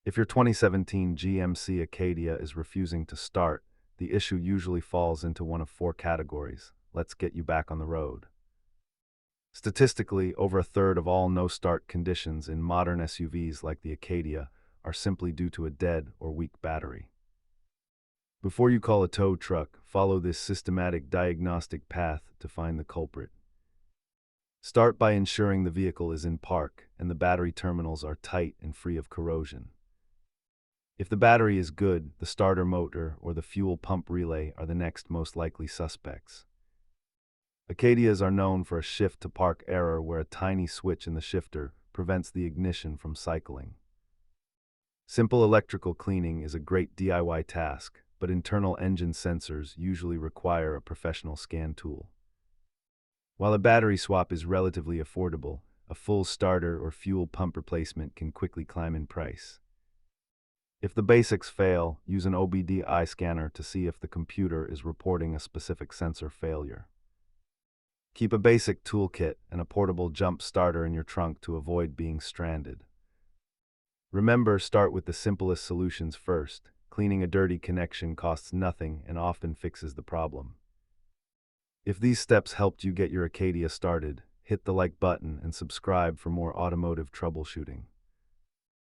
If your 2017 GMC Acadia is refusing to start, the issue usually falls into one of four categories. Let's get you back on the road. Statistically, over a third of all no-start conditions in modern SUVs like the Acadia are simply due to a dead or weak battery. Before you call a tow truck, follow this systematic diagnostic path to find the culprit. Start by ensuring the vehicle is in park and the battery terminals are tight and free of corrosion. If the battery is good, the starter motor or the fuel pump relay are the next most likely suspects. Acadias are known for a shift to park error where a tiny switch in the shifter prevents the ignition from cycling. Simple electrical cleaning is a great DIY task, but internal engine sensors usually require a professional scan tool. While a battery swap is relatively affordable, a full starter or fuel pump replacement can quickly climb in price. If the basics fail, use an OBD-I scanner to see if the computer is reporting a specific sensor failure. Keep a basic toolkit and a portable jump starter in your trunk to avoid being stranded. Remember, start with the simplest solutions first. Cleaning a dirty connection costs nothing and often fixes the problem. If these steps helped you get your Acadia started, hit the like button and subscribe for more automotive troubleshooting.